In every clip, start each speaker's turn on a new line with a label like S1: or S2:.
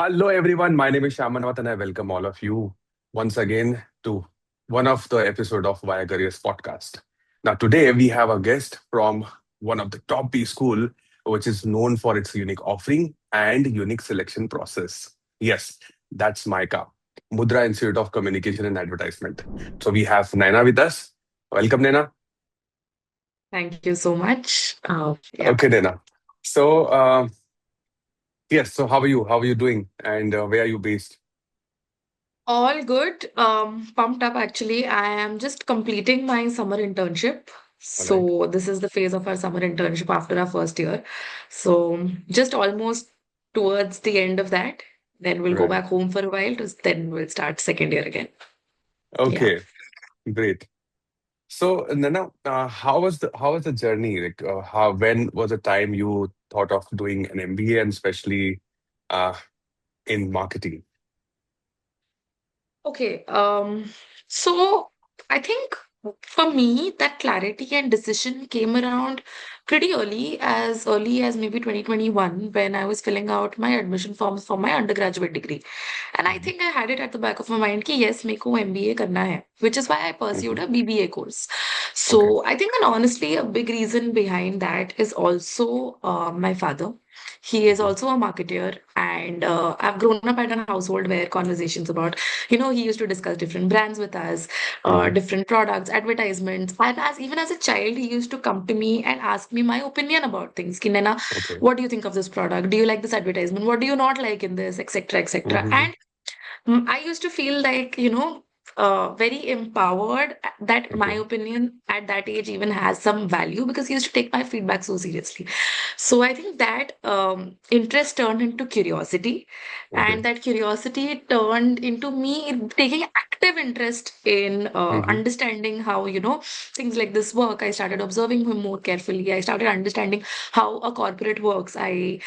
S1: Hello, everyone. My name is Shyam Manavat, and I welcome all of you once again to one of the episode of ViaCareers podcast. Now, today we have a guest from one of the top B school, which is known for its unique offering and unique selection process. Yes, that's MICA, Mudra Institute of Communication and Advertisement. So we have Naina with us. Welcome, Naina.
S2: Thank you so much. Yeah,
S1: Okay, Naina. So, yes. So, how are you? How are you doing? And where are you based?
S2: all good. Pumped up actually. I am just completing my summer internship.
S1: All right.
S2: So this is the phase of our summer internship after our first year. So just almost towards the end of that. Then we'll go
S1: Right.
S2: back home for a while. Then we'll start second year again. Yeah.
S1: Okay. Great. So, Nana, how was the journey? Like, how when was the time you thought of doing an MBA and especially uh, in marketing?
S2: Okay. So I think for me, that clarity and decision came around pretty early as maybe 2021, when I was filling out my admission forms for my undergraduate degree. And I
S1: Mhm.
S2: think I had it at the back of my mind कि yes, मेरे को MBA करना है, which is why I pursued
S1: Mhm.
S2: a BBA course.
S1: Okay.
S2: So I think, and honestly, a big reason behind that is also my father. He is
S1: Mhm.
S2: also a marketer, and I've grown up at a household where conversations about, he used to discuss different brands with us,
S1: Mhm.
S2: different products, advertisements. And even as a child, he used to come to me and ask me my opinion about things. Ki, Naina,
S1: Okay.
S2: what do you think of this product? Do you like this advertisement? What do you not like in this, etc., etc.
S1: Mhm.
S2: And I used to feel like, very empowered, that my
S1: Okay.
S2: opinion at that age even has some value, because he used to take my feedback so seriously. So I think that interest turned into curiosity,
S1: Okay.
S2: and that curiosity turned into me taking active interest in
S1: Mhm.
S2: understanding how, things like this work. I started observing him more carefully. I started understanding how a corporate works. I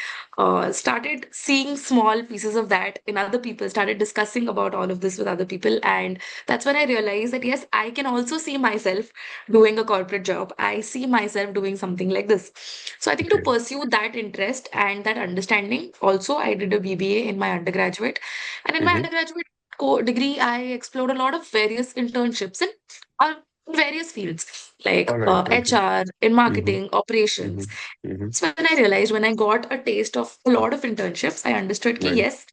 S2: started seeing small pieces of that in other people, started discussing about all of this with other people. And that's when I realized that, yes, I can also see myself doing a corporate job. I see myself doing something like this. So I think to
S1: Okay.
S2: pursue that interest and that understanding, also, I did a BBA in my undergraduate. And in my
S1: Mhm.
S2: undergraduate degree, I explored a lot of various internships uh, in various fields, like
S1: All right. Okay.
S2: HR, in
S1: Mhm.
S2: marketing, operations.
S1: Mhm. Mhm.
S2: So when I realized, when I got a taste of a lot of internships, I understood that
S1: Right.
S2: yes,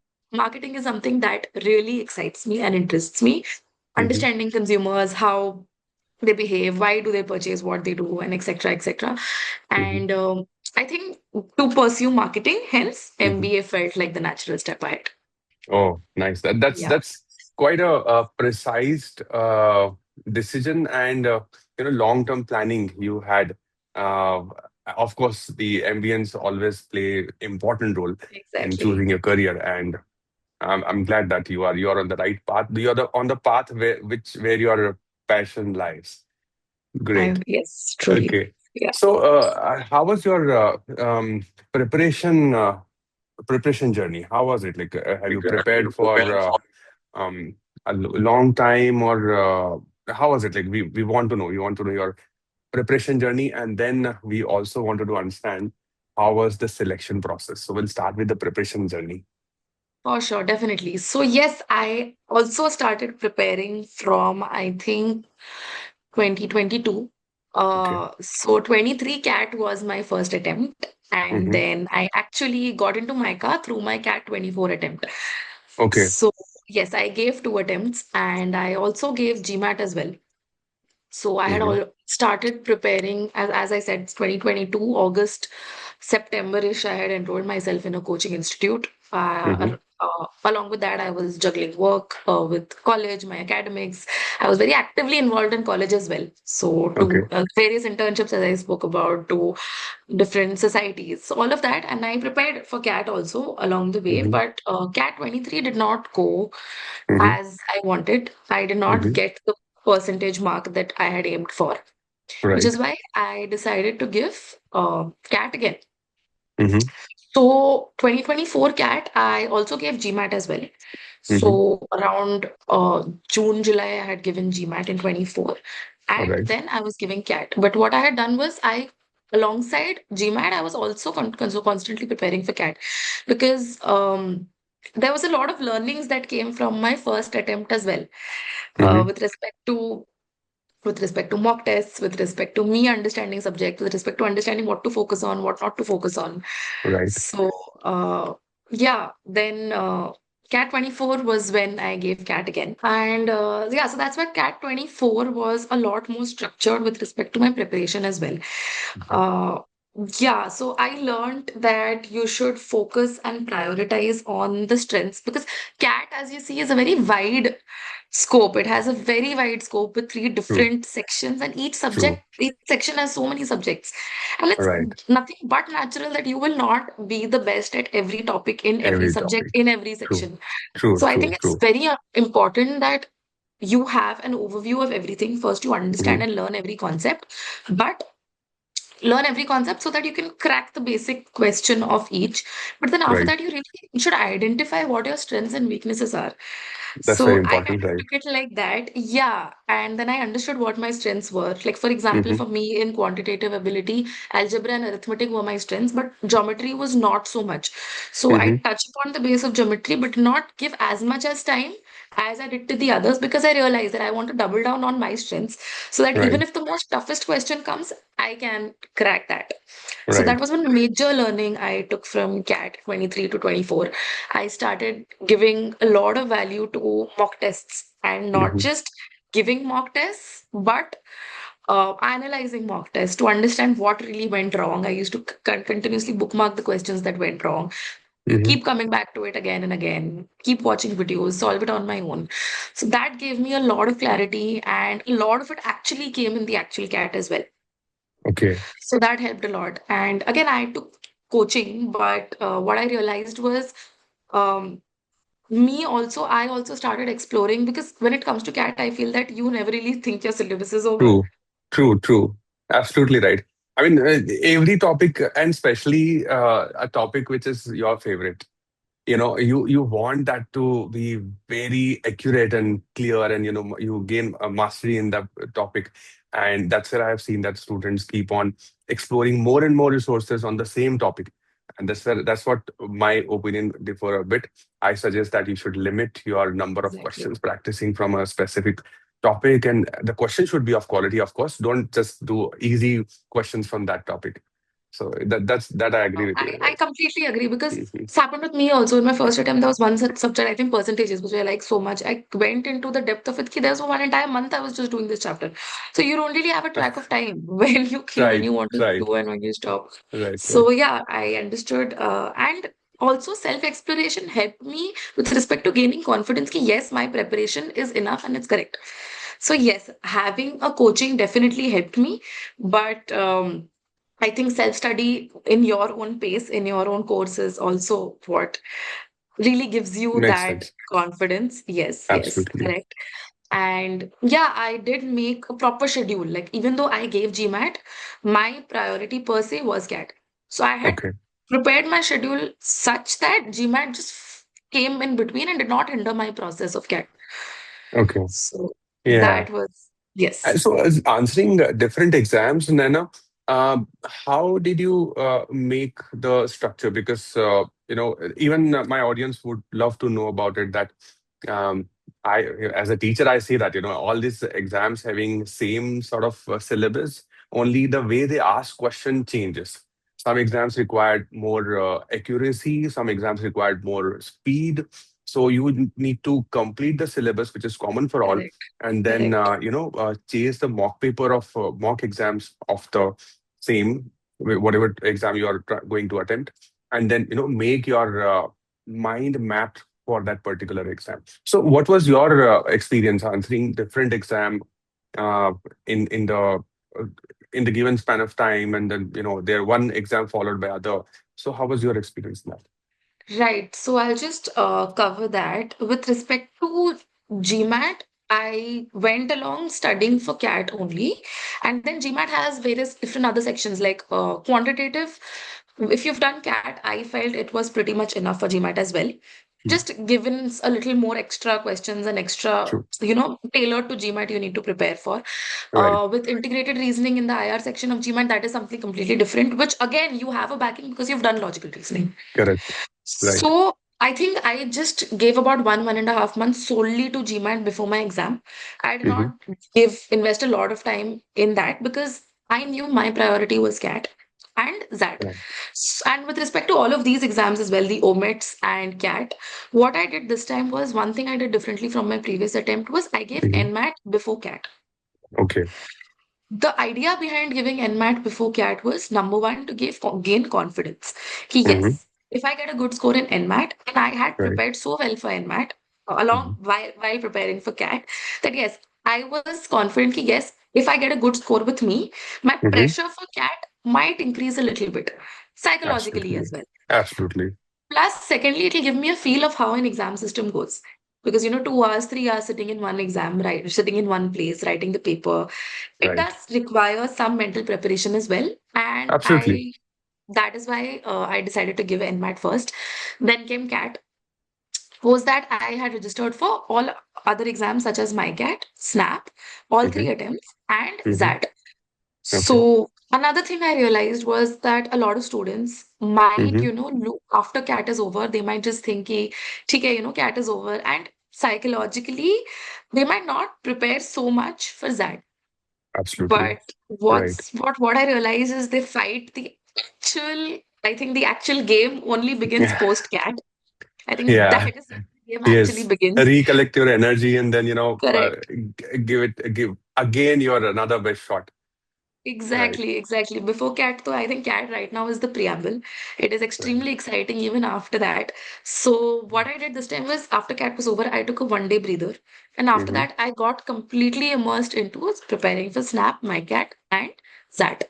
S2: marketing is something that really excites me and interests me.
S1: Mhm.
S2: Understanding consumers, how they behave, why do they purchase what they do, and etc. etc.
S1: Mhm.
S2: And I think to pursue marketing, hence
S1: Mhm.
S2: MBA felt like the natural step ahead.
S1: Oh, nice. That's
S2: Yeah.
S1: that's quite a precise decision and long-term planning you had. Uh, of course, the ambience always play important role in
S2: Exactly.
S1: choosing your career, and I'm glad that you are on the right path. You're on the path where your passion lies. Great.
S2: Yes, truly.
S1: Okay.
S2: Yeah.
S1: So, how was your preparation? Preparation journey. How was it? Like, have you prepared for a long time, or how was it? Like, we want to know. We want to know your preparation journey, and then we also wanted to understand how was the selection process. So we'll start with the preparation journey.
S2: For sure, definitely. So yes, I also started preparing from, I think, 2022.
S1: Okay.
S2: So 23 CAT was my first attempt, and
S1: Mm-hmm.
S2: then I actually got into MICA through my CAT 24 attempt.
S1: Okay.
S2: So yes, I gave two attempts, and I also gave GMAT as well. So I had
S1: Mm-hmm.
S2: all started preparing, as I said, 2022, August, September-ish, I had enrolled myself in a coaching institute.
S1: Mm-hmm.
S2: Along with that, I was juggling work with college, my academics. I was very actively involved in college as well. So to
S1: Okay.
S2: various internships, as I spoke about, to different societies, so all of that. And I prepared for CAT also along the way.
S1: Mm-hmm.
S2: But CAT 23 did not go
S1: Mm-hmm.
S2: as I wanted. I did not
S1: Mm-hmm.
S2: get the percentage mark that I had aimed for, which
S1: Right.
S2: is why I decided to give CAT again.
S1: Mm-hmm.
S2: So 2024 CAT, I also gave GMAT as well.
S1: Mm-hmm.
S2: So around June, July, I had given GMAT in 24,
S1: All
S2: and
S1: right.
S2: then I was giving CAT. But what I had done was, alongside GMAT, I was also constantly preparing for CAT, because there was a lot of learnings that came from my first attempt as well,
S1: Mm-hmm.
S2: with respect to mock tests, with respect to me understanding subject, with respect to understanding what to focus on, what not to focus on.
S1: Right.
S2: So, yeah, then CAT 24 was when I gave CAT again. And yeah, so that's why CAT 24 was a lot more structured with respect to my preparation as well.
S1: Mhm.
S2: Uh, yeah, so I learned that you should focus and prioritize on the strengths because CAT, as you see, is a very wide scope. It has a very wide scope with three
S1: True.
S2: different sections, and
S1: True.
S2: each section has so many subjects. And it's
S1: Right.
S2: nothing but natural that you will not be the best at every topic in every
S1: Every
S2: subject
S1: topic.
S2: in every
S1: True.
S2: section.
S1: True.
S2: So I think
S1: True.
S2: it's
S1: True.
S2: very important that you have an overview of everything. First, you
S1: Mm-hmm.
S2: understand and learn every concept, but learn every concept so that you can crack the basic question of each. But then after
S1: Right.
S2: that, you really should identify what your strengths and weaknesses are.
S1: That's very
S2: So I kind
S1: important.
S2: of
S1: Right.
S2: took it like that. Yeah. And then I understood what my strengths were. Like, for example,
S1: Mm-hmm.
S2: for me in quantitative ability, algebra and arithmetic were my strengths, but geometry was not so much. So I
S1: Mm-hmm.
S2: touched upon the base of geometry, but not give as much as time as I did to the others because I realized that I want to double down on my strengths so that even
S1: Right.
S2: if the most toughest question comes, I can crack that. So that
S1: Right.
S2: was one major learning I took from CAT 23 to 24. I started giving a lot of value to mock tests and not
S1: Mm-hmm.
S2: just giving mock tests, but analyzing mock tests to understand what really went wrong. I used to continuously bookmark the questions that went wrong,
S1: Mm-hmm.
S2: keep coming back to it again and again, keep watching videos, solve it on my own. So that gave me a lot of clarity, and a lot of it actually came in the actual CAT as well.
S1: Okay.
S2: So that helped a lot. And again, I took coaching, but what I realized was um, I also started exploring because when it comes to CAT, I feel that you never really think your syllabus is over.
S1: True. True. True. Absolutely right. I mean, every topic, and especially a topic which is your favorite. You want that to be very accurate and clear, and you gain a mastery in that topic. And that's where I have seen that students keep on exploring more and more resources on the same topic. And that's what my opinion differ a bit. I suggest that you should limit your number of
S2: Exactly.
S1: questions practicing from a specific topic, and the question should be of quality, of course. Don't just do easy questions from that topic. So that I agree with you.
S2: I completely agree because
S1: Mhm.
S2: it's happened with me also. In my first attempt, there was one such subject, I think percentages, which I like so much. I went into the depth of it. There was one entire month I was just doing this chapter. So you don't really have a track of time when
S1: Right,
S2: you want to
S1: right,
S2: do and when you stop.
S1: right, right.
S2: So yeah, I understood. And also self-exploration helped me with respect to gaining confidence. Ki yes, my preparation is enough and it's correct. So yes, having a coaching definitely helped me, but I think self-study in your own pace, in your own course is also what really gives you
S1: Makes
S2: that
S1: sense.
S2: confidence. Yes, yes,
S1: Absolutely.
S2: correct. And yeah, I did make a proper schedule. Like even though I gave GMAT, my priority per se was CAT. So I had
S1: Okay.
S2: prepared my schedule such that GMAT just came in between and did not hinder my process of CAT.
S1: Okay.
S2: So
S1: Yeah.
S2: that was, yes,
S1: So, as answering different exams, Nana, how did you make the structure? Because even my audience would love to know about it. That um, I, as a teacher, I see that all these exams having same sort of syllabus. Only the way they ask question changes. Some exams required more accuracy. Some exams required more speed. So you would need to complete the syllabus, which is common for all,
S2: correct,
S1: and then
S2: correct,
S1: chase the mock paper of mock exams of the same whatever exam you are going to attempt, and then make your mind map for that particular exam. So what was your experience answering different exam uh, in in the uh, in the given span of time, and then there one exam followed by other? So how was your experience in that?
S2: right. So I'll just cover that. With respect to GMAT, I went along studying for CAT only. And then GMAT has various different other sections like quantitative. If you've done CAT, I felt it was pretty much enough for GMAT as well.
S1: Hmm.
S2: Just given a little more extra questions and extra,
S1: True.
S2: tailored to GMAT you need to prepare for.
S1: Right.
S2: With integrated reasoning in the IR section of GMAT, that is something completely different, which again, you have a backing because you've done logical reasoning.
S1: Correct. Right.
S2: So I think I just gave about 1.5 months solely to GMAT before my exam. I did
S1: Mm-hmm.
S2: not invest a lot of time in that because I knew my priority was CAT and ZAT.
S1: Right.
S2: And with respect to all of these exams as well, the OMITs and CAT, what I did this time was one thing I did differently from my previous attempt was I gave
S1: Mm-hmm.
S2: NMAT before CAT.
S1: Okay.
S2: The idea behind giving NMAT before CAT was number one to gain confidence.
S1: Mm-hmm.
S2: Yes, if I get a good score in NMAT, and I had
S1: Right.
S2: prepared so well for NMAT along
S1: Mm-hmm.
S2: while preparing for CAT, that yes, I was confident that yes, if I get a good score with me, my
S1: Mm-hmm.
S2: pressure for CAT might increase a little bit psychologically as
S1: Absolutely.
S2: well.
S1: Absolutely.
S2: Plus, secondly, it'll give me a feel of how an exam system goes. Because 2 hours, 3 hours sitting in one exam, right, sitting in one place, writing the paper, it
S1: Right.
S2: does require some mental preparation as well. And
S1: Absolutely.
S2: that is why I decided to give NMAT first. Then came CAT. Was that I had registered for all other exams such as MyCAT, SNAP, all
S1: Mm-hmm.
S2: three attempts, and
S1: Mm-hmm.
S2: ZAT.
S1: Okay.
S2: So another thing I realized was that a lot of students might,
S1: Mm-hmm.
S2: look after CAT is over, they might just think, कि, ठीक है, CAT is over, and psychologically, they might not prepare so much for that.
S1: Absolutely.
S2: But
S1: Right.
S2: what I realize is they fight I think the actual game only begins post CAT. I think
S1: Yeah.
S2: that is when the game actually
S1: Yes.
S2: begins.
S1: Recollect your energy and then,
S2: Correct.
S1: give again your another best shot. Right.
S2: Exactly, exactly. Before CAT, though, I think CAT right now is the preamble. It is
S1: Right.
S2: extremely exciting even after that. So, what I did this time was after CAT was over, I took a 1 day breather. And after
S1: Mm-hmm.
S2: that, I got completely immersed into preparing for SNAP, MyCAT, and ZAT.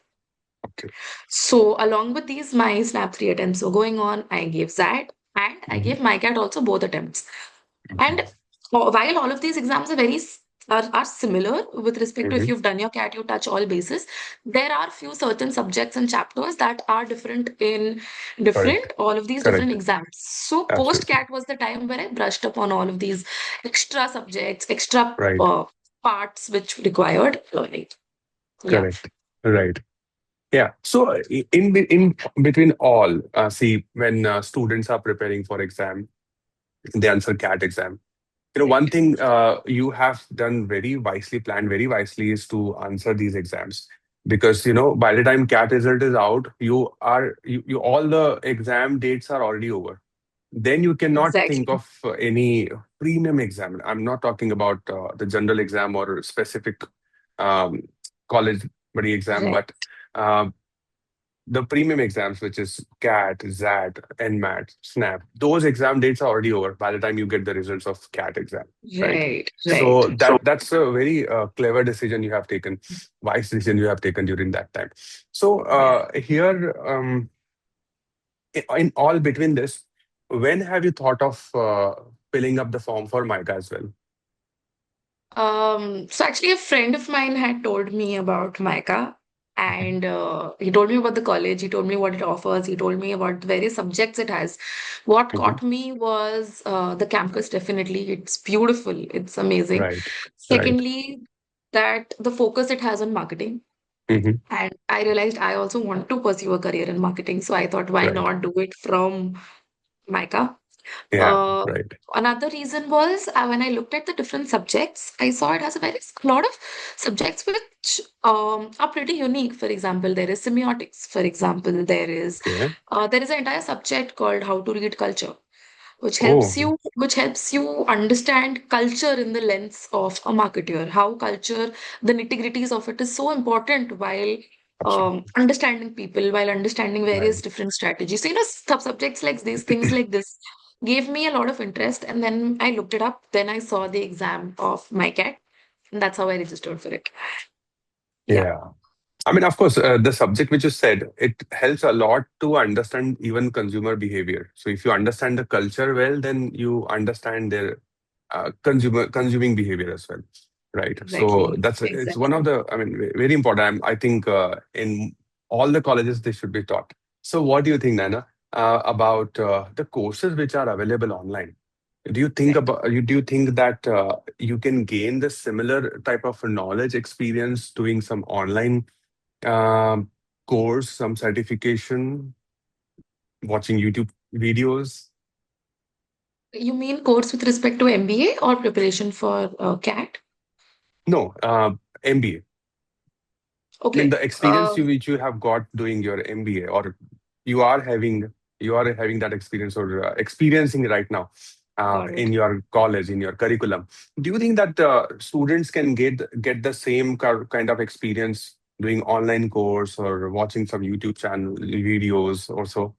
S1: Okay.
S2: So, along with these, my SNAP 3 attempts were going on. I gave ZAT and I
S1: Mm-hmm.
S2: gave MyCAT also both attempts.
S1: Okay.
S2: And while all of these exams are are similar with respect to if
S1: Mm-hmm.
S2: you've done your CAT, you touch all bases. There are few certain subjects and chapters that are different in
S1: Correct.
S2: different all of these different
S1: Correct.
S2: exams. So post
S1: Absolutely.
S2: CAT was the time where I brushed up on all of these extra subjects, extra
S1: Right.
S2: parts which required learning. Yeah.
S1: Correct. Right. Yeah. So in between all, see when students are preparing for exam, they answer CAT exam. One
S2: Correct.
S1: thing you have done very wisely, planned very wisely, is to answer these exams because by the time CAT result is out, you all the exam dates are already over. Then you cannot think
S2: Exactly.
S1: of any premium exam. I'm not talking about the general exam or specific um, college body exam,
S2: Right.
S1: but uh, the premium exams, which is CAT, ZAT, NMAT, SNAP, those exam dates are already over by the time you get the results of CAT exam, right?
S2: Right. Right.
S1: So that's a very clever decision you have taken, wise decision you have taken during that time. So
S2: Yeah.
S1: here, in all between this, when have you thought of filling up the form for MICA as well?
S2: So actually, a friend of mine had told me about MICA,
S1: Mhm.
S2: and he told me about the college. He told me what it offers. He told me about the various subjects it has. What
S1: Mhm.
S2: caught me was the campus. Definitely, it's beautiful. It's amazing.
S1: Right, right.
S2: Secondly, that the focus it has on marketing,
S1: Hmm.
S2: and I realized I also want to pursue a career in marketing. So I thought, why
S1: Right.
S2: not do it from MICA?
S1: Yeah,
S2: Uh,
S1: right.
S2: Another reason was when I looked at the different subjects, I saw it has a lot of subjects which are pretty unique. For example, there is semiotics. For example,
S1: Okay.
S2: there is an entire subject called how to read culture,
S1: Oh,
S2: which helps you understand culture in the lens of a marketer. How culture, the nitty-gritties of it is so important while
S1: absolutely.
S2: understanding people, while understanding various
S1: Right.
S2: different strategies. So, subjects like these, things like this gave me a lot of interest. And then I looked it up. Then I saw the exam of my cat, and that's how I registered for it. Yeah,
S1: Yeah. I mean, of course, the subject which you said, it helps a lot to understand even consumer behavior. So if you understand the culture well, then you understand their consuming behavior as well, right? So
S2: exactly.
S1: it's one of
S2: Exactly.
S1: the, I mean, very important. I think in all the colleges they should be taught. So what do you think, Nana, about the courses which are available online?
S2: Right.
S1: Do you think that you can gain the similar type of knowledge experience doing some online um, course, some certification, watching YouTube videos?
S2: You mean course with respect to MBA or preparation for CAT?
S1: No, MBA. I mean,
S2: Okay.
S1: the experience which you have got doing your MBA, or you are having you are having that experience, or experiencing right now
S2: Got
S1: in
S2: it.
S1: your college, in your curriculum. Do you think that students can get the same kind of experience doing online course or watching some YouTube channel videos or so?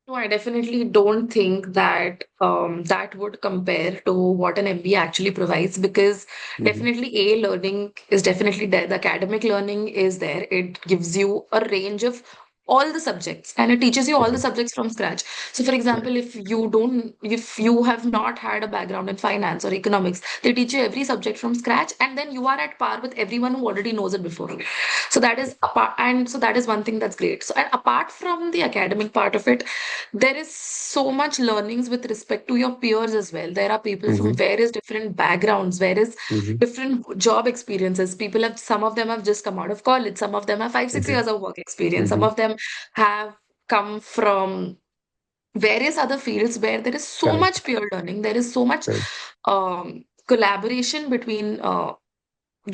S2: No, I definitely don't think that that would compare to what an MBA actually provides, because
S1: Hmm.
S2: definitely A, learning is definitely there. The academic learning is there. It gives you a range of all the subjects, and it teaches you all the
S1: Right.
S2: subjects from scratch. So for
S1: Right.
S2: example, if you have not had a background in finance or economics, they teach you every subject from scratch, and then you are at par with everyone who already knows it before. So that is apart, and so that is one thing that's great. So, and apart from the academic part of it, there is so much learnings with respect to your peers as well. There are people from
S1: Hmm.
S2: various different backgrounds, various
S1: Hmm.
S2: different job experiences. People have, some of them have just come out of college, some of them have 5 6 years
S1: Okay.
S2: of work experience, some
S1: Hmm.
S2: of them have come from various other fields where there is so
S1: Correct.
S2: much peer learning, there is so much
S1: Correct.
S2: collaboration between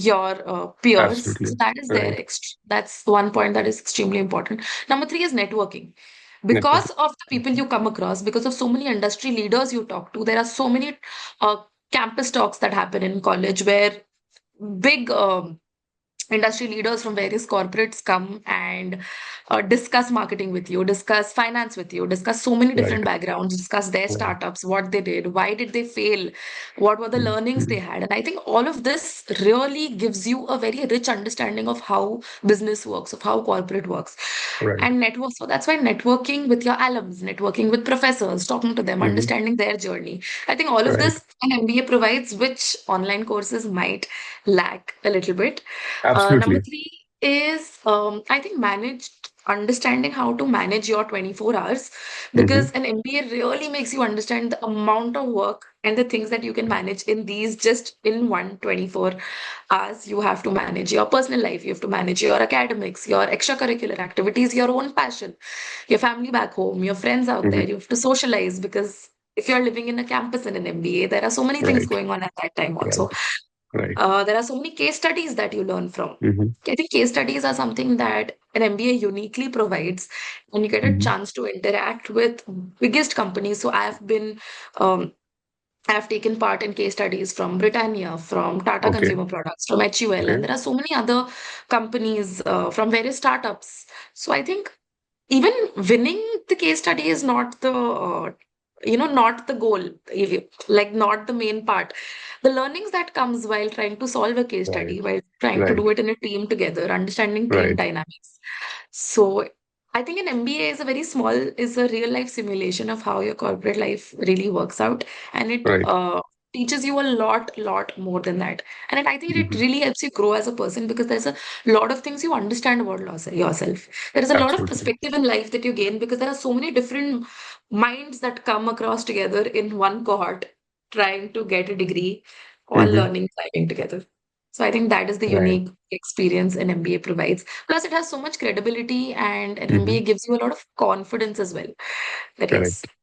S2: your peers. So
S1: Absolutely.
S2: that is there.
S1: Right.
S2: That's one point that is extremely important. Number three is networking.
S1: Network.
S2: Because of the people you come across, because of so many industry leaders you talk to, there are so many uh, campus talks that happen in college where big industry leaders from various corporates come and discuss marketing with you, discuss finance with you, discuss so many different
S1: Right.
S2: backgrounds, discuss their
S1: Right.
S2: startups, what they did, why did they fail, what were the learnings they
S1: Mhm.
S2: had. And I think all of this really gives you a very rich understanding of how business works, of how corporate works.
S1: Right.
S2: And network, so that's why networking with your alums, networking with professors, talking to them,
S1: Hmm.
S2: understanding their journey. I think all of
S1: Right.
S2: this an MBA provides, which online courses might lack a little bit. Number
S1: Absolutely.
S2: three is, I think, managed understanding how to manage your 24 hours,
S1: Hmm.
S2: because an MBA really makes you understand the amount of work and the things that you can manage in these just in 1 24 hours. You have to manage your personal life, you have to manage your academics, your extracurricular activities, your own passion, your family back home, your friends out there.
S1: Hmm.
S2: You have to socialize, because if you're living in a campus in an MBA, there are so many things
S1: Right.
S2: going on at that time also.
S1: Right. Right.
S2: There are so many case studies that you learn from.
S1: Hmm.
S2: I think case studies are something that an MBA uniquely provides, and you get a
S1: Hmm.
S2: chance to interact with biggest companies. So um, I have taken part in case studies from Britannia, from Tata
S1: Okay.
S2: Consumer Products, from HUL, and
S1: Okay.
S2: there are so many other companies from various startups. So I think even winning the case study is not the not the goal, like not the main part. The learnings that comes while trying to solve a case
S1: Right.
S2: study, while trying to
S1: Right.
S2: do it in a team together, understanding team
S1: Right.
S2: dynamics. So I think an MBA is a very small, is a real life simulation of how your corporate life really works out, and it
S1: Right.
S2: teaches you a lot more than that. And I think it
S1: Hmm.
S2: really helps you grow as a person, because there's a lot of things you understand about yourself. There is a lot of
S1: Absolutely.
S2: perspective in life that you gain, because there are so many different minds that come across together in one cohort trying to get a degree, all
S1: Hmm.
S2: learning, thriving together. So I think that is the
S1: Right.
S2: unique experience an MBA provides. Plus, it has so much credibility, and an
S1: Hmm.
S2: MBA gives you a lot of confidence as well. That yes,
S1: Correct.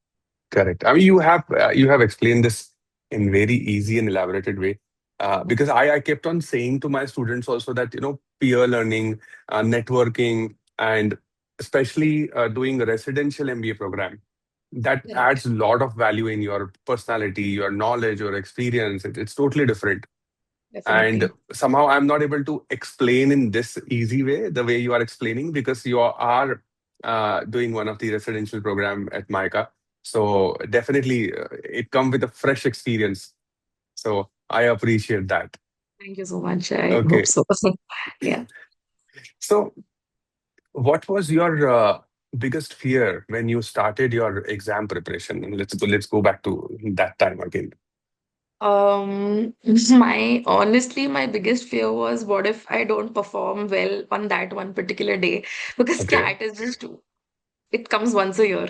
S1: Correct. I mean, you have explained this in very easy and elaborated way. Because I kept on saying to my students also that peer learning, networking, and especially doing a residential MBA program, that
S2: correct,
S1: adds a lot of value in your personality, your knowledge, your experience. It's totally different. And
S2: definitely.
S1: somehow I'm not able to explain in this easy way the way you are explaining, because you are doing one of the residential program at MICA. So definitely it come with a fresh experience. So I appreciate that.
S2: Thank you so much. I hope
S1: Okay.
S2: so. Yeah.
S1: So what was your biggest fear when you started your exam preparation? And let's go back to that time again.
S2: My honestly, my biggest fear was, what if I don't perform well on that one particular day? Because
S1: Okay.
S2: CAT is just, it comes once a year.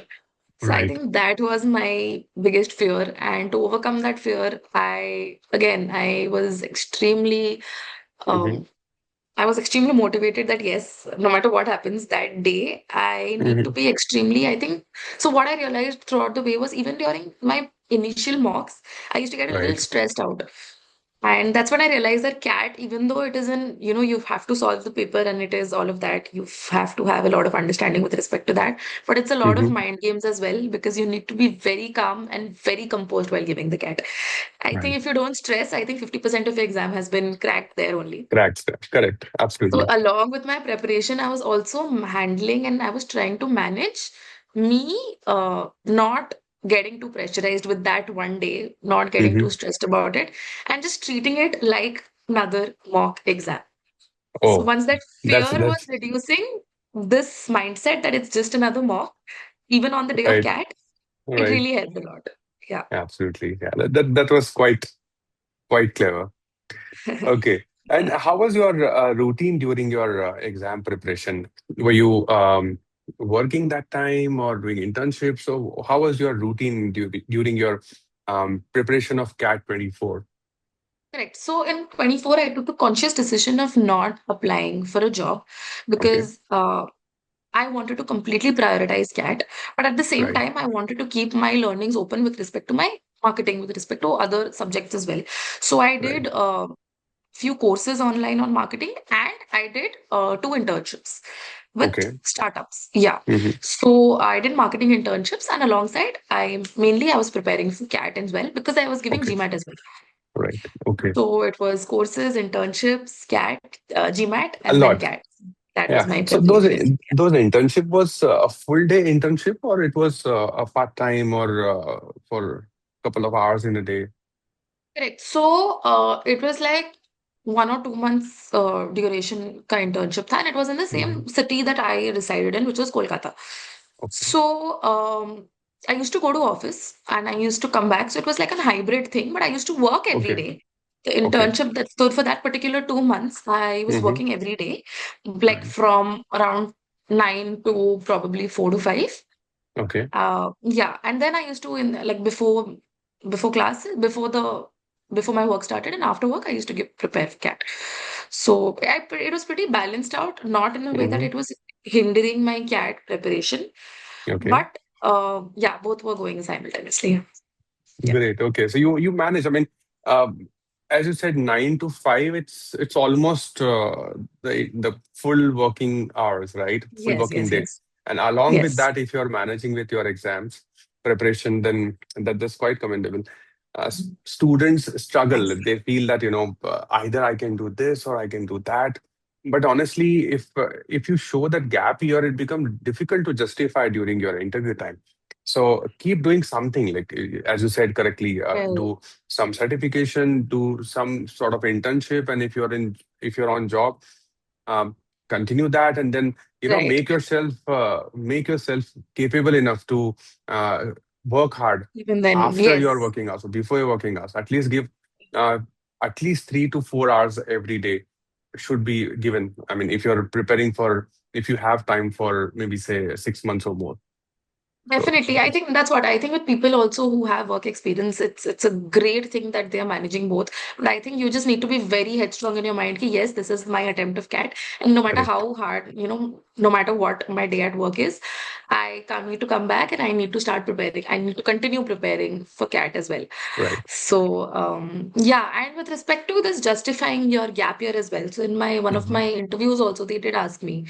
S2: So I
S1: Right.
S2: think that was my biggest fear. And to overcome that fear, I was extremely
S1: Hmm.
S2: um I was extremely motivated that yes, no matter what happens that day, I need to
S1: Hmm.
S2: be extremely, I think. So, what I realized throughout the way was even during my initial mocks, I used to get a little
S1: Right.
S2: stressed out. And that's when I realized that CAT, even though it isn't, you have to solve the paper and it is all of that, you have to have a lot of understanding with respect to that. But it's a lot of
S1: Hmm.
S2: mind games as well because you need to be very calm and very composed while giving the CAT. I
S1: Right.
S2: think if you don't stress, I think 50% of your exam has been cracked there only.
S1: Correct. Correct.
S2: So,
S1: Absolutely.
S2: along with my preparation, I was also handling and I was trying to manage me not getting too pressurized with that one day, not getting too
S1: Hmm.
S2: stressed about it, and just treating it like another mock exam. So,
S1: Oh,
S2: once that fear was
S1: that's
S2: reducing, this mindset that it's just another mock, even on the day of
S1: right.
S2: CAT, it
S1: Right.
S2: really helped a lot. Yeah.
S1: Absolutely. Yeah. That was quite clever. Okay. And how was your routine during your exam preparation? Were you working that time or doing internships? So how was your routine during your preparation of CAT 24?
S2: Correct. So in 24, I took a conscious decision of not applying for a job
S1: Okay.
S2: because I wanted to completely prioritize CAT, but at the same
S1: Right.
S2: time, I wanted to keep my learnings open with respect to my marketing, with respect to other subjects as well. So I
S1: Right.
S2: did a few courses online on marketing and I did two internships with
S1: Okay.
S2: startups. Yeah.
S1: Hmm.
S2: So I did marketing internships and alongside I was preparing for CAT as well because I was giving
S1: Okay.
S2: GMAT as well.
S1: Right. Okay.
S2: So it was courses, internships, CAT, GMAT,
S1: A
S2: and then
S1: lot.
S2: CAT. That was
S1: Yeah.
S2: my
S1: So
S2: preparation.
S1: those internship was a full day internship, or it was a part time, or for a couple of hours in a day.
S2: Correct. So it was like 1 or 2 months duration ka internship tha, and it was in the
S1: Hmm.
S2: same city that I resided in, which was Kolkata.
S1: Okay.
S2: So I used to go to office and I used to come back. So it was like a hybrid thing, but I used to work every
S1: Okay.
S2: day. The
S1: Okay.
S2: internship that stood for that particular 2 months, I was
S1: Hmm.
S2: working every day, like
S1: Right.
S2: from around 9 to probably 4 to 5. Yeah, and then I used to in like before classes, before my work started, and after work, I used to give prepare for CAT. So it was pretty balanced out, not in a way that
S1: Hmm.
S2: it was hindering my CAT preparation,
S1: Okay.
S2: but yeah, both were going simultaneously. Yeah.
S1: Great. Okay. So you manage. I mean, um, as you said, 9 to 5. It's almost the full working hours, right? Full
S2: Yes,
S1: working
S2: yes,
S1: day.
S2: yes,
S1: And along with
S2: yes.
S1: that, if you're managing with your exams preparation, then that's quite commendable. Students struggle.
S2: Thanks.
S1: They feel that either I can do this or I can do that. But honestly, if you show that gap here, it becomes difficult to justify during your interview time. So keep doing something like, as you said correctly,
S2: Well,
S1: do some certification, do some sort of internship, and if you're on job, um, continue that, and then
S2: right.
S1: make yourself capable enough to uh, work hard
S2: Even then,
S1: after your
S2: yes.
S1: working hours or before your working hours. At least give uh, at least 3 to 4 hours every day should be given. I mean, if you have time for maybe say 6 months or more. So
S2: Definitely. I think that's what I think with people also who have work experience, it's a great thing that they are managing both. But I think you just need to be very headstrong in your mind ki, yes, this is my attempt of CAT. And no matter
S1: correct.
S2: how hard, no matter what my day at work is, need to come back and I need to start preparing. I need to continue preparing for CAT as well.
S1: Right.
S2: So yeah, and with respect to this justifying your gap year as well. So in my one of
S1: Hmm.
S2: my interviews also, they did ask me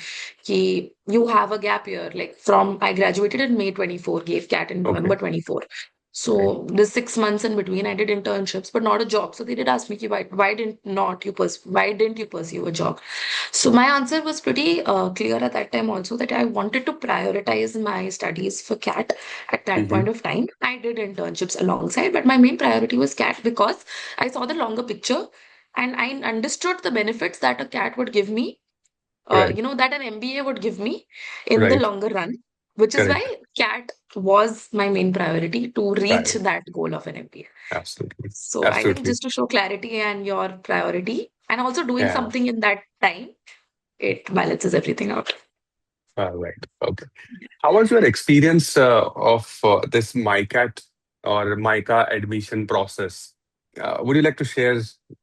S2: कि you have a gap year, like from I graduated in May 24, gave CAT in
S1: Okay.
S2: November 24.
S1: Right.
S2: So this 6 months in between, I did internships, but not a job. So they did ask me, कि why didn't you pursue a job? So my answer was pretty clear at that time also that I wanted to prioritize my studies for CAT at that
S1: Hmm.
S2: point of time. I did internships alongside, but my main priority was CAT because I saw the longer picture and I understood the benefits that a CAT would give me,
S1: Right.
S2: that an MBA would give me in the
S1: Right.
S2: longer run, which is
S1: Correct.
S2: why CAT was my main priority to reach
S1: Right.
S2: that goal of an MBA.
S1: Absolutely.
S2: So I think
S1: Absolutely.
S2: just to show clarity and your priority and also doing
S1: Yeah.
S2: something in that time, it balances everything out.
S1: Right. Okay. How was your experience of this MICAT or MICA admission process? Would you like to share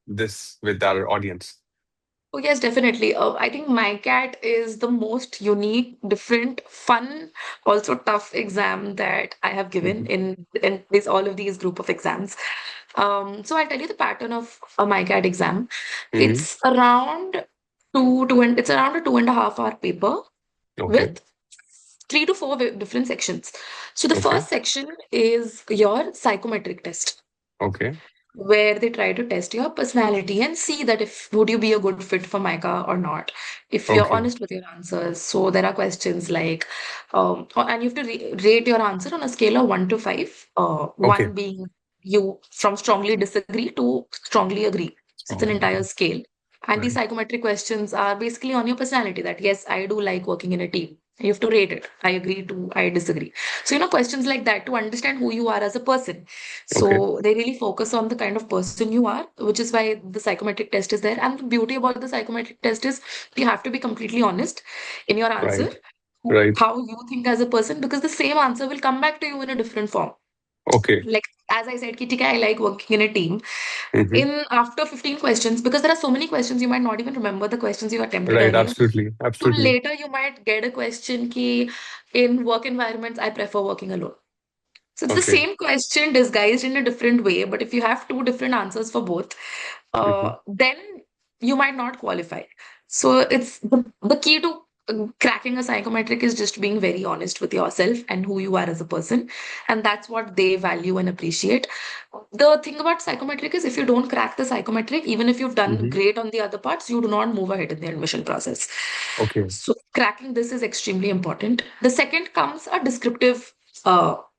S1: this with our audience?
S2: Oh, yes, definitely. I think MyCat is the most unique, different, fun, also tough exam that I have given
S1: Hmm.
S2: in this all of these group of exams. So I'll tell you the pattern of a MyCat exam.
S1: Hmm.
S2: It's around it's around a 2.5 hour paper
S1: Okay.
S2: with three to four different sections. So the
S1: Okay.
S2: first section is your psychometric test,
S1: Okay.
S2: where they try to test your personality and see that if would you be a good fit for MICA or not, if you're
S1: Okay.
S2: honest with your answers. So there are questions like, and you have to rate your answer on a scale of 1 to 5,
S1: Okay.
S2: one being you from strongly disagree to strongly agree. So it's an
S1: Strongly
S2: entire
S1: agree.
S2: scale. And these
S1: Right.
S2: psychometric questions are basically on your personality that, yes, I do like working in a team. You have to rate it. I agree to, I disagree. So, questions like that to understand who you are as a person.
S1: Okay.
S2: So they really focus on the kind of person you are, which is why the psychometric test is there. And the beauty about the psychometric test is you have to be completely honest in your answer,
S1: Right. Right.
S2: how you think as a person, because the same answer will come back to you in a different form.
S1: Okay.
S2: Like as I said, Kitika, I like working in a team.
S1: Hmm.
S2: In after 15 questions, because there are so many questions, you might not even remember the questions you attempted
S1: Right.
S2: earlier.
S1: Absolutely.
S2: So
S1: Absolutely.
S2: later you might get a question ki in work environments, I prefer working alone. So it's the
S1: Okay.
S2: same question disguised in a different way, but if you have two different answers for both,
S1: Hmm.
S2: then you might not qualify. So it's the key to cracking a psychometric is just being very honest with yourself and who you are as a person. And that's what they value and appreciate. The thing about psychometric is if you don't crack the psychometric, even if you've done
S1: Hmm.
S2: great on the other parts, you do not move ahead in the admission process.
S1: Okay.
S2: So cracking this is extremely important. The second comes a descriptive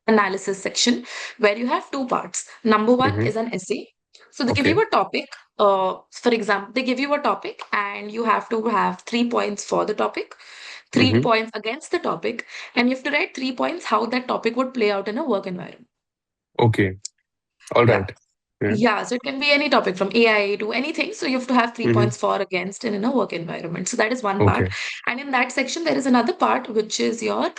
S2: analysis section where you have two parts. Number one
S1: Hmm.
S2: is an essay. So they give you
S1: Okay.
S2: a topic. For example, they give you a topic and you have to have 3 points for the topic, three
S1: Hmm.
S2: points against the topic, and you have to write 3 points how that topic would play out in a work environment.
S1: Okay. All
S2: Yeah.
S1: right. Yeah.
S2: Yeah, so it can be any topic from AI to anything. So you have to have three
S1: Hmm.
S2: points for, against, and in a work environment. So that is one part.
S1: Okay.
S2: And in that section, there is another part which is your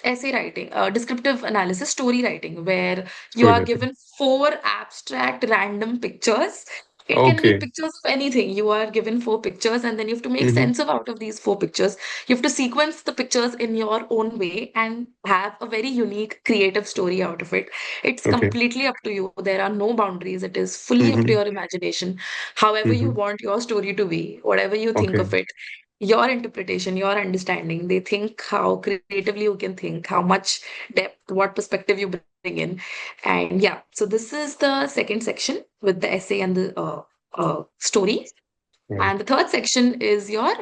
S2: essay writing, descriptive analysis, story writing, where you
S1: Story
S2: are
S1: writing.
S2: given four abstract random pictures. It can be
S1: Okay.
S2: pictures of anything. You are given four pictures, and then you have to make
S1: Hmm.
S2: sense of out of these four pictures. You have to sequence the pictures in your own way and have a very unique creative story out of it. It's
S1: Okay.
S2: completely up to you. There are no boundaries. It is fully up to
S1: Hmm.
S2: your imagination. However, you
S1: Hmm.
S2: want your story to be, whatever you think
S1: Okay.
S2: of it, your interpretation, your understanding. They think how creatively you can think, how much depth, what perspective you bring in. And yeah, so this is the second section with the essay and the story.
S1: Right.
S2: And the third section is your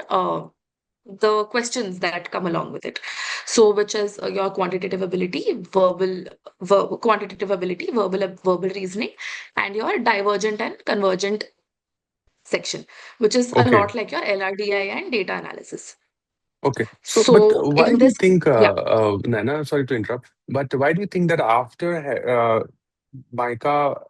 S2: the questions that come along with it. So, which is your quantitative ability, quantitative ability, verbal reasoning, and your divergent and convergent section, which is a
S1: Okay.
S2: lot like your LRDI and data analysis.
S1: Okay. So, but
S2: So,
S1: why
S2: in
S1: do you
S2: this,
S1: think,
S2: yeah,
S1: Nana, sorry to interrupt, but why do you think that after MICA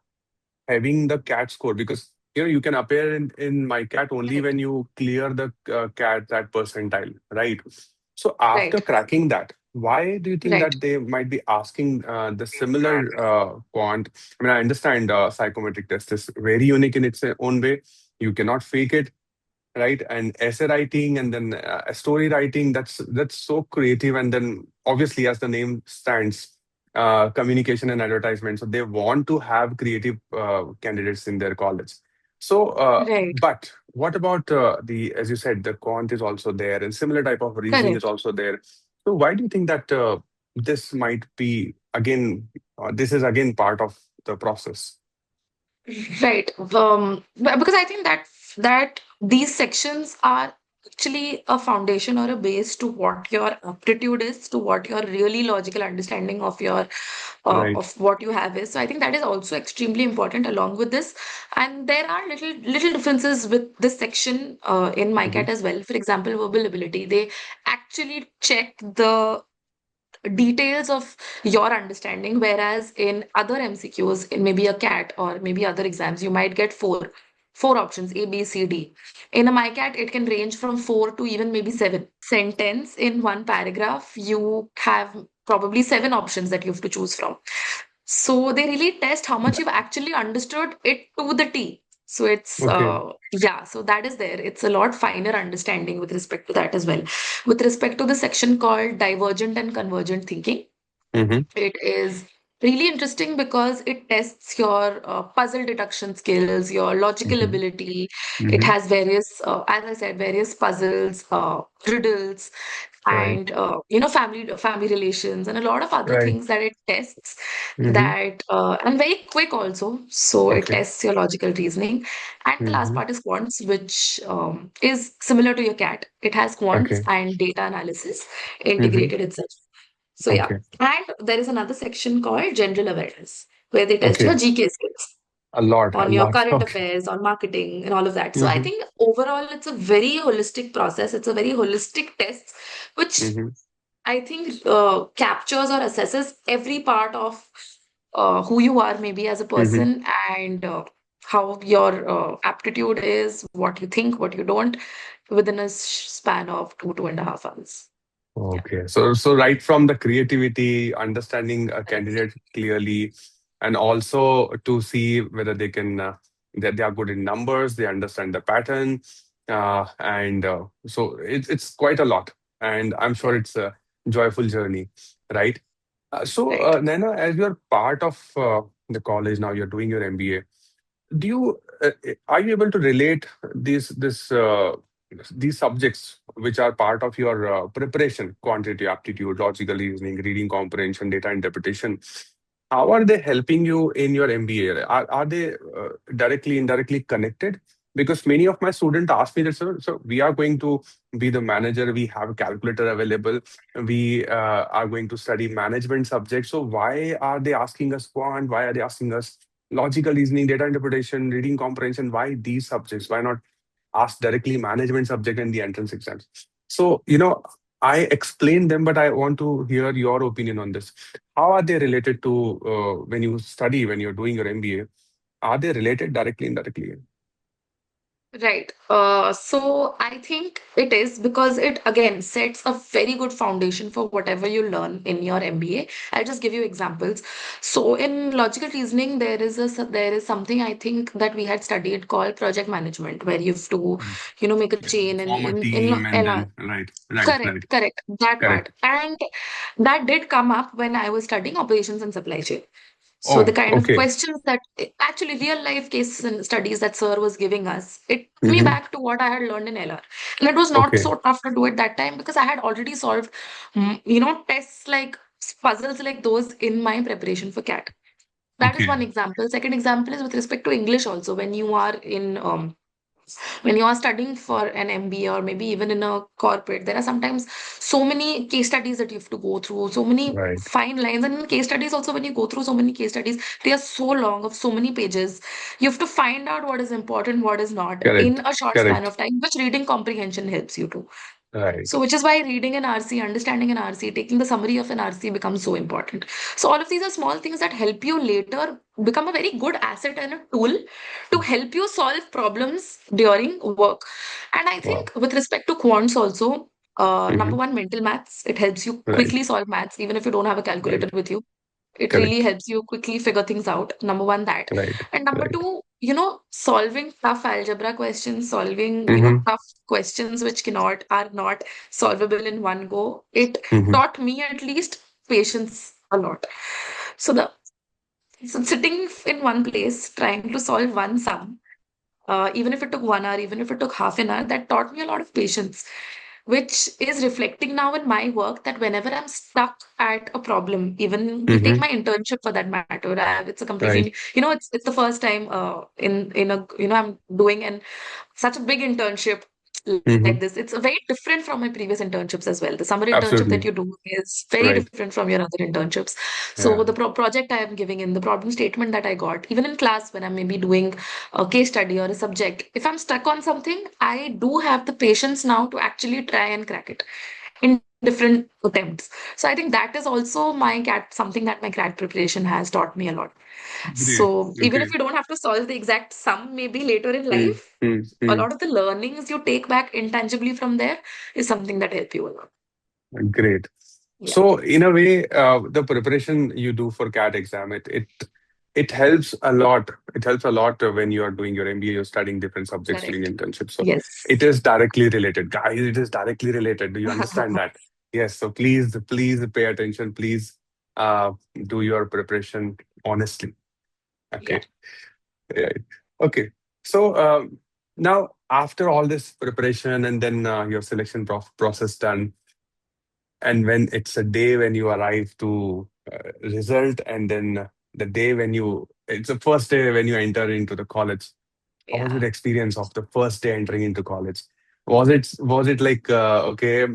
S1: having the CAT score, because you can appear in my CAT only
S2: correct,
S1: when you clear the CAT that percentile, right? So after
S2: right,
S1: cracking that, why do you think
S2: right,
S1: that they might be asking the similar quant? I mean, I understand psychometric test is very unique in its own way. You cannot fake it, right? And essay writing and then story writing, that's so creative. And then obviously, as the name stands, communication and advertisement, so they want to have creative candidates in their college. So
S2: right,
S1: but what about the, as you said, the quant is also there and similar type of reasoning is
S2: correct.
S1: also there. So why do you think that this might be again, this is again part of the process?
S2: Right. Because I think that these sections are actually a foundation or a base to what your aptitude is, to what your really logical understanding of your
S1: Right.
S2: of what you have is. So I think that is also extremely important along with this. And there are little differences with this section in
S1: Hmm.
S2: MyCat as well. For example, verbal ability. They actually check the details of your understanding, whereas in other MCQs, in maybe a CAT or maybe other exams, you might get four options, A, B, C, D. In a MyCat, it can range from four to even maybe seven. Sentence in one paragraph, you have probably seven options that you have to choose from. So they really test how much you've actually understood it to the T. So it's
S1: Okay.
S2: yeah, so that is there. It's a lot finer understanding with respect to that as well. With respect to the section called divergent and convergent thinking,
S1: Mm-hmm.
S2: it is really interesting because it tests your puzzle deduction skills, your logical
S1: Mm-hmm.
S2: ability. It
S1: Mm-hmm.
S2: has various, as I said, various puzzles, riddles,
S1: Right.
S2: and family relations, and a lot of other
S1: Right.
S2: things that it tests.
S1: Mm-hmm.
S2: That and very quick also. So it
S1: Okay.
S2: tests your logical reasoning. And the last
S1: Mm-hmm.
S2: part is quants, which is similar to your CAT. It has quants
S1: Okay.
S2: and data analysis
S1: Mm-hmm.
S2: integrated itself. So yeah,
S1: Okay.
S2: and there is another section called general awareness, where they test your
S1: Okay.
S2: GK skills
S1: A lot. A
S2: on your
S1: lot.
S2: current
S1: Okay.
S2: affairs, on marketing, and all of that. So I
S1: Mm-hmm.
S2: think overall, it's a very holistic process. It's a very holistic test, which
S1: Mm-hmm.
S2: I think captures or assesses every part of who you are, maybe as a
S1: Mm-hmm.
S2: person, and how your aptitude is, what you think, what you don't, within a span of 2.5 hours. Yeah.
S1: Okay. So right from the creativity, understanding a candidate clearly, and also to see whether they can that they are good in numbers, they understand the pattern, and so it's quite a lot. And I'm sure
S2: Right.
S1: it's a joyful journey, right?
S2: Right.
S1: Naina, as you're part of the college now, you're doing your MBA. Do you are you able to relate these subjects which are part of your preparation, quantity, aptitude, logical reasoning, reading comprehension, data interpretation? How are they helping you in your MBA? Are they directly, indirectly connected? Because many of my students ask me that, sir, so we are going to be the manager, we have a calculator available, we are going to study management subjects. So why are they asking us quant? Why are they asking us logical reasoning, data interpretation, reading comprehension? Why these subjects? Why not ask directly management subject in the entrance exams? So, I explain them, but I want to hear your opinion on this. How are they related to when you study, when you're doing your MBA? Are they related directly, indirectly?
S2: Right. So I think it is because it again sets a very good foundation for whatever you learn in your MBA. I'll just give you examples. So in logical reasoning, there is something I think that we had studied called project management, where you have to,
S1: Mm.
S2: make a
S1: Yeah,
S2: chain and
S1: form a
S2: in
S1: team and
S2: LR.
S1: then right,
S2: Correct. That
S1: correct.
S2: part. And that did come up when I was studying operations and supply chain. So the
S1: Oh,
S2: kind of
S1: okay.
S2: questions that actually real life cases and studies that sir was giving us, it took me
S1: Hmm.
S2: back to what I had learned in LR. And it was not
S1: Okay,
S2: so tough to do it that time because I had already solved, tests like puzzles like those in my preparation for CAT. That is
S1: okay,
S2: one example. Second example is with respect to English also. When you are studying for an MBA or maybe even in a corporate, there are sometimes so many case studies that you have to go through, so many
S1: right.
S2: fine lines. And in case studies, also, when you go through so many case studies, they are so long of so many pages. You have to find out what is important, what is not in
S1: Correct,
S2: a short span
S1: correct.
S2: of time, which reading comprehension helps you to.
S1: Right.
S2: So, which is why reading an RC, understanding an RC, taking the summary of an RC becomes so important. So, all of these are small things that help you later become a very good asset and a tool to help you solve problems during work. And I
S1: Wow.
S2: think with respect to quants also, number
S1: Hmm.
S2: one, mental maths, it helps you
S1: Right,
S2: quickly solve maths, even if you don't have a calculator
S1: right.
S2: with you. It really
S1: Correct.
S2: helps you quickly figure things out. Number one, that.
S1: Right,
S2: And number
S1: right.
S2: two, solving tough algebra questions, solving,
S1: Hmm.
S2: tough questions which are not solvable in one go. It
S1: Hmm.
S2: taught me at least patience a lot. So so sitting in one place trying to solve one sum, even if it took 1 hour, even if it took half an hour, that taught me a lot of patience, which is reflecting now in my work that whenever I'm stuck at a problem, even you take
S1: Hmm.
S2: my internship for that matter, it's a completely,
S1: Right.
S2: it's the first time in a, I'm doing an such a big internship like this.
S1: Hmm.
S2: It's very different from my previous internships as well. The summer internship that you
S1: Absolutely.
S2: do is very
S1: Right.
S2: different from your other internships. So
S1: Yeah.
S2: the project I am giving in, the problem statement that I got, even in class when I'm maybe doing a case study or a subject, if I'm stuck on something, I do have the patience now to actually try and crack it in different attempts. So I think that is also something that my CAT preparation has taught me a lot.
S1: Great.
S2: So even if
S1: Okay.
S2: you don't have to solve the exact sum maybe later in
S1: Mm,
S2: life,
S1: mm,
S2: a
S1: mm.
S2: lot of the learnings you take back intangibly from there is something that help you a lot.
S1: Great.
S2: Yeah.
S1: So, in a way, the preparation you do for CAT exam, it it helps a lot. It helps a lot when you are doing your MBA, you're studying different subjects, doing
S2: Correct.
S1: internships. So
S2: Yes.
S1: it is directly related. Guys, it is directly related. Do you understand that? Yes. So please pay attention. Please uh, do your preparation honestly.
S2: Yeah.
S1: Okay. Right. Okay. So now, after all this preparation and then your selection process done, and when it's a day when you arrive to result, and then the day when it's the first day when you enter into the college, how was
S2: Yeah.
S1: the experience of the first day entering into college? Was it like okay,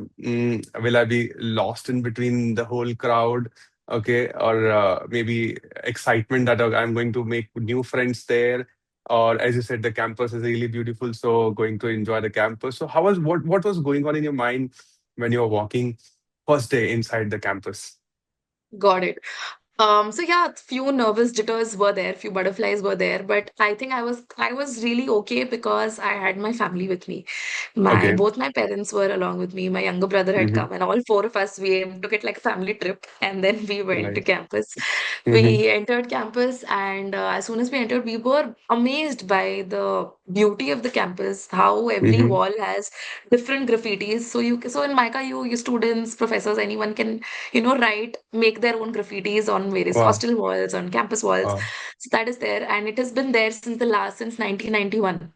S1: will I be lost in between the whole crowd? Okay, or maybe excitement that I'm going to make new friends there, or as you said, the campus is really beautiful, so going to enjoy the campus. So what was going on in your mind when you were walking first day inside the campus?
S2: Got it. So yeah, few nervous jitters were there, few butterflies were there, but I think I was really okay because I had my family with me. My
S1: Okay.
S2: both my parents were along with me. My younger brother had
S1: Mm-hmm.
S2: come, and all four of us we took it like a family trip, and then we went to
S1: Right.
S2: campus.
S1: Mm-hmm.
S2: We entered campus, and as soon as we entered, we were amazed by the beauty of the campus. How every
S1: Mm-hmm.
S2: wall has different graffitis. So in MICA, you students, professors, anyone can write, make their own graffitis on various
S1: Wow.
S2: hostel walls, on campus walls.
S1: Wow.
S2: So that is there, and it has been there since 1991.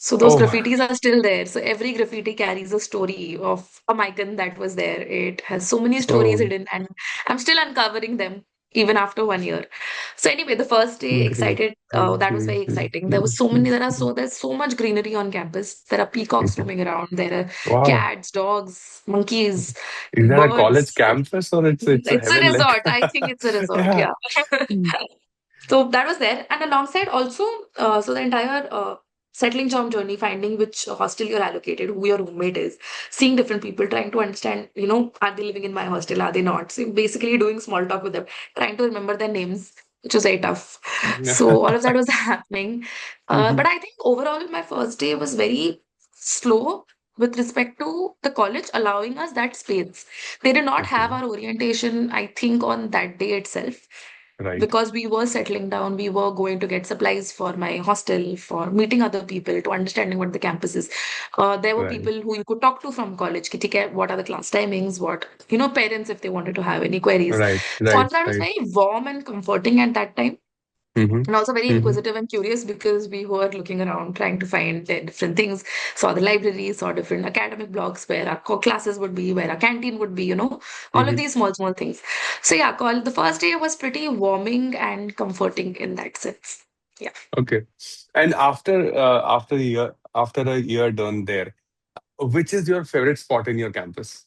S2: So those
S1: Oh.
S2: graffitis are still there. So every graffiti carries a story of a migrant that was there. It has so many stories
S1: Oh.
S2: hidden, and I'm still uncovering them even after 1 year. So anyway, the first day,
S1: Great.
S2: excited. That was very exciting. There's so much greenery on campus. There are peacocks
S1: Mhm.
S2: roaming around. There are
S1: Wow.
S2: cats, dogs, monkeys,
S1: Is that a college
S2: birds.
S1: campus or it's a
S2: It's a
S1: heaven like?
S2: resort. I think it's a resort.
S1: Yeah.
S2: Yeah.
S1: Mm.
S2: So that was there. And alongside also, so the entire settling job journey, finding which hostel you're allocated, who your roommate is, seeing different people, trying to understand, are they living in my hostel? Are they not? So basically doing small talk with them, trying to remember their names, which was very tough. So all of that was happening. But
S1: Mhm.
S2: I think overall, my first day was very slow with respect to the college allowing us that space. They did not have
S1: Okay.
S2: our orientation, I think, on that day itself
S1: Right.
S2: because we were settling down. We were going to get supplies for my hostel, for meeting other people, to understanding what the campus is. There were
S1: Right.
S2: people who you could talk to from college. Ki, "ठीक है, what are the class timings? What, parents if they wanted to have any queries."
S1: Right.
S2: So all
S1: Right.
S2: that was
S1: Right.
S2: very warm and comforting at that time.
S1: Mm-hmm.
S2: And also very
S1: Mm-hmm.
S2: inquisitive and curious because we were looking around trying to find the different things, saw the library, saw different academic blocks where our classes would be, where our canteen would be, all of
S1: Mm-hmm.
S2: these small, small things. So yeah, the first day was pretty warming and comforting in that sense. Yeah.
S1: Okay. And after a year done there, which is your favorite spot in your campus?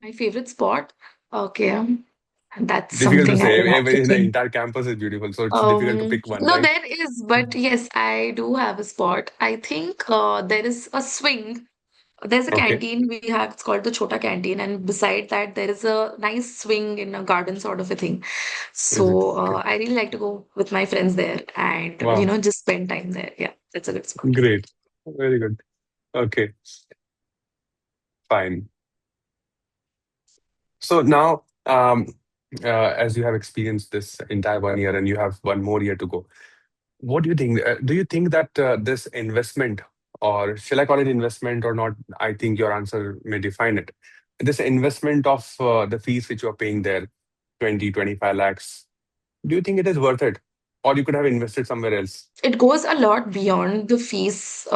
S2: My favorite spot. Okay. That's
S1: Difficult to
S2: something I
S1: say.
S2: will have to
S1: The
S2: think.
S1: entire campus is beautiful, so it's difficult to pick one,
S2: No,
S1: right?
S2: there is, but yes, I do have a spot. I think there is a swing. There's a
S1: Okay.
S2: canteen we have, it's called the Chota Canteen, and beside that, there is a nice swing in a garden sort of a thing.
S1: Is it?
S2: So
S1: Okay.
S2: I really like to go with my friends there and,
S1: Wow.
S2: just spend time there. Yeah, that's a good spot.
S1: Great. Very good. Okay. Fine. So now, as you have experienced this entire 1 year and you have one more year to go, what do you think? Do you think that this investment, or shall I call it investment or not? I think your answer may define it. This investment of the fees which you're paying there, 25 lakhs, do you think it is worth it? Or you could have invested somewhere else?
S2: It goes a lot beyond the fees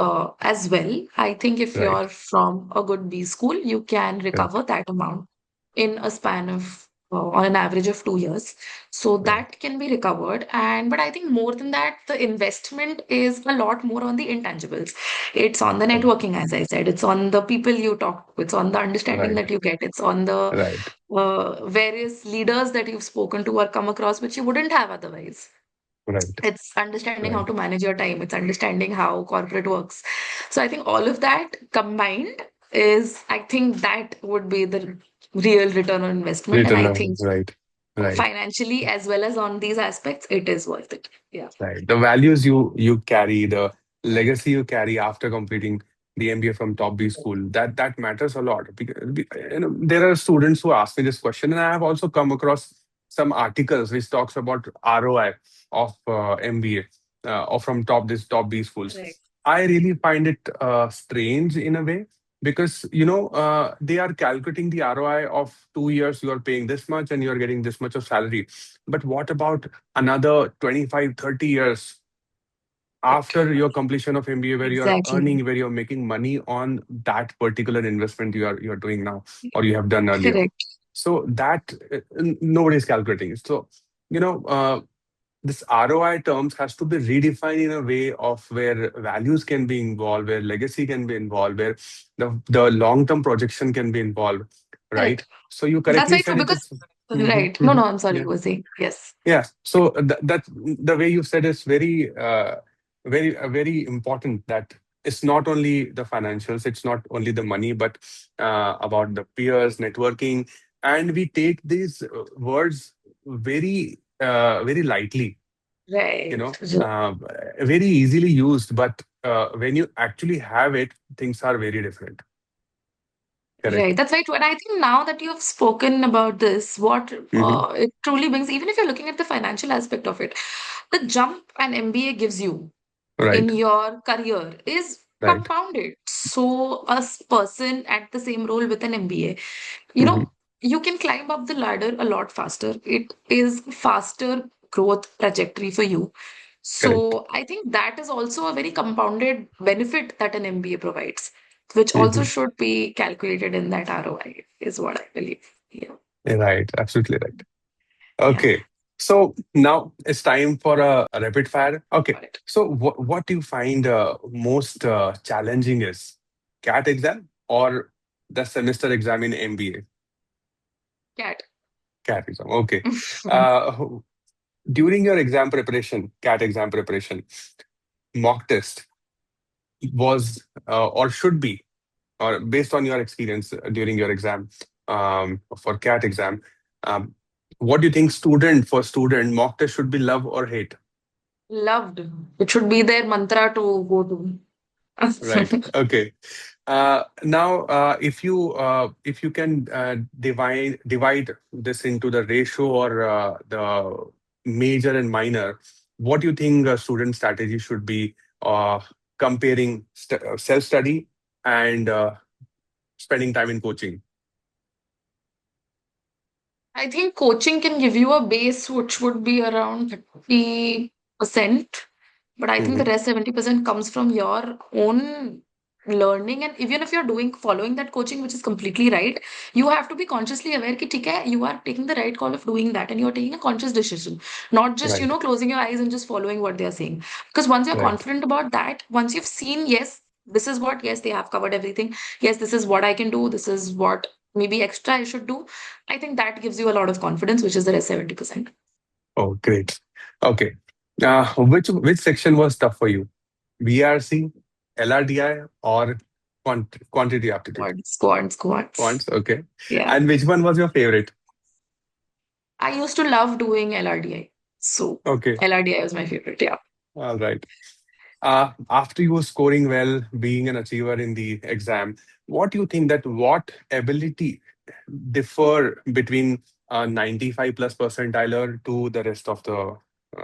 S2: as well. I think if
S1: Right.
S2: you're from a good B school, you can
S1: Correct.
S2: recover that amount in a span of, on an average of 2 years. So
S1: Right.
S2: that can be recovered. But I think more than that, the investment is a lot more on the intangibles. It's on the
S1: Right.
S2: networking, as I said. It's on the people you talk to. It's on the understanding
S1: Right.
S2: that you get. It's on the
S1: Right.
S2: various leaders that you've spoken to or come across, which you wouldn't have otherwise.
S1: Right.
S2: It's understanding how
S1: Right.
S2: to manage your time. It's understanding how corporate works. So I think all of that combined is, I think that would be the real return on investment. And
S1: Return
S2: I
S1: on.
S2: think
S1: Right. Right.
S2: financially, as well as on these aspects, it is worth it. Yeah.
S1: Right. The values you carry, the legacy you carry after completing the MBA from top B school, that matters a lot. Because there are students who ask me this question, and I have also come across some articles which talks about ROI of MBA or from top B schools.
S2: Correct.
S1: I really find it strange in a way because they are calculating the ROI of 2 years. You are paying this much and you are getting this much of salary. But what about another 25, 30 years
S2: Correct.
S1: after your completion of MBA, where you are
S2: Exactly.
S1: earning, where you're making money on that particular investment you are doing now or you have done earlier?
S2: Correct.
S1: So that nobody is calculating. So you know this ROI terms has to be redefined in a way of where values can be involved, where legacy can be involved, where the long term projection can be involved, right?
S2: Correct.
S1: So you
S2: That's
S1: correctly
S2: very true
S1: said it
S2: because,
S1: is. Mhm,
S2: right. No,
S1: mhm.
S2: no, I'm sorry.
S1: Yeah.
S2: You were saying, yes.
S1: Yeah. So that the way you said is very important. That it's not only the financials, it's not only the money, but about the peers, networking, and we take these words very lightly. You
S2: Right.
S1: know, uh, Very easily used, but when you actually have it, things are very different.
S2: Right,
S1: Correct.
S2: that's very true. And I think now that you have spoken about this, what
S1: Hmm.
S2: it truly brings, even if you're looking at the financial aspect of it, the jump an MBA gives you in
S1: Right.
S2: your career is
S1: Right.
S2: compounded. So, person at the same role with an MBA, you
S1: Hmm.
S2: know, you can climb up the ladder a lot faster. It is faster growth trajectory for you.
S1: Correct.
S2: So I think that is also a very compounded benefit that an MBA provides, which also
S1: Hmm.
S2: should be calculated in that ROI, is what I believe. Yeah.
S1: Right. Absolutely right.
S2: Yeah.
S1: Okay. So now it's time for a rapid fire. Okay.
S2: Got it.
S1: So what do you find most challenging is CAT exam or the semester exam in MBA?
S2: Cat.
S1: CAT exam. Okay. Uh, During your exam preparation, CAT exam preparation, mock test was or should be, or based on your experience during your exam for CAT exam, um, what do you think student mock test should be love or hate?
S2: Loved. It should be their mantra to go
S1: Right.
S2: to.
S1: Okay. Now, if you can divide this into the ratio or the major and minor, what do you think a student strategy should be comparing self study and spending time in coaching?
S2: I think coaching can give you a base which would be around 30%, but I think the
S1: Hmm.
S2: rest 70% comes from your own learning. And even if you're doing following that coaching, which is completely right, you have to be consciously aware that okay, you are taking the right call of doing that and you're taking a conscious decision, not just,
S1: Right.
S2: closing your eyes and just following what they're saying. Because once you're
S1: Right.
S2: confident about that, once you've seen, yes, this is what, yes, they have covered everything. Yes, this is what I can do. This is what maybe extra I should do. I think that gives you a lot of confidence, which is the rest 70%.
S1: Oh, great. Okay. Which section was tough for you? VRC, LRDI, or quantity aptitude?
S2: Squats.
S1: Quants. Okay.
S2: Yeah.
S1: And which one was your favorite?
S2: I used to love doing LRDI. So
S1: Okay.
S2: LRDI was my favorite. Yeah.
S1: All right. After you were scoring well, being an achiever in the exam, what do you think that what ability differ between 95 plus percentiler to the rest of the uh,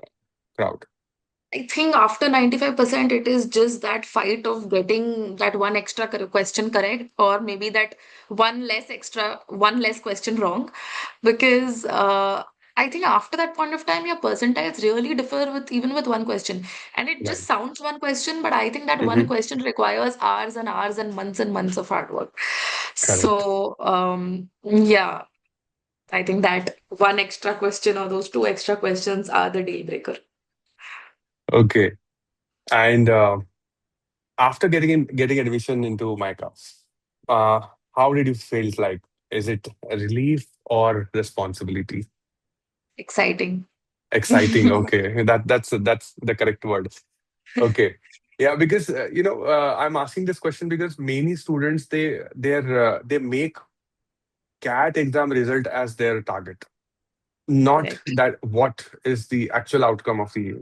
S1: crowd?
S2: I think after 95%, it is just that fight of getting that one extra question correct, or maybe that one less question wrong. Because I think after that point of time, your percentiles really differ with even with one question. And it just
S1: Right.
S2: sounds one question, but I think that one
S1: Hmm.
S2: question requires hours and hours and months of hard work.
S1: Correct.
S2: So, yeah, I think that one extra question or those two extra questions are the deal breaker.
S1: Okay. And after getting admission into MICA, uh, how did you feel like? Is it a relief or responsibility?
S2: Exciting.
S1: Exciting. Okay, that's the correct word. Okay, yeah, because I'm asking this question because many students they make CAT exam result as their target, not
S2: Correct.
S1: that what is the actual outcome of the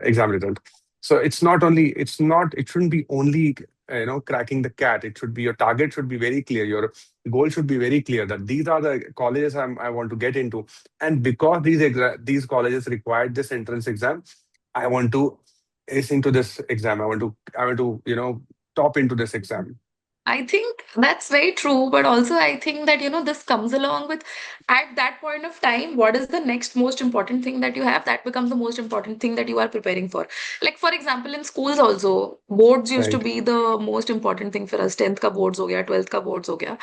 S1: exam result. So it shouldn't be only cracking the cat. It should be, your target should be very clear. Your goal should be very clear that these are the colleges I want to get into, and because these colleges require this entrance exam, I want to ace into this exam. I want to top into this exam.
S2: I think that's very true, but also I think that, this comes along with at that point of time, what is the next most important thing that you have? That becomes the most important thing that you are preparing for. Like, for example, in schools also, boards used to
S1: Right.
S2: be the most important thing for us. 10th ka boards ho gaya, 12th ka boards ho gaya.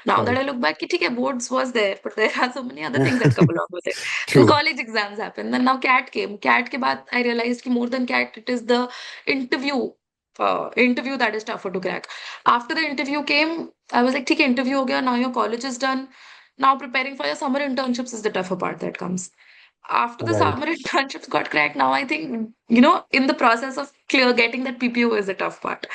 S2: Now that
S1: Right.
S2: I look back, theek hai, boards was there, but there are so many other things that come along with it. Then
S1: True.
S2: college exams happened. Then now CAT came. CAT ke baad, I realized ki more than CAT, it is the interview. Interview that is tougher to crack. After the interview came, I was like, okay, interview ho gaya, now your college is done. Now preparing for your summer internships is the tougher part that comes. After the
S1: Right.
S2: summer internships got cracked, now I think, in the process of clear getting that PPO is the tough part.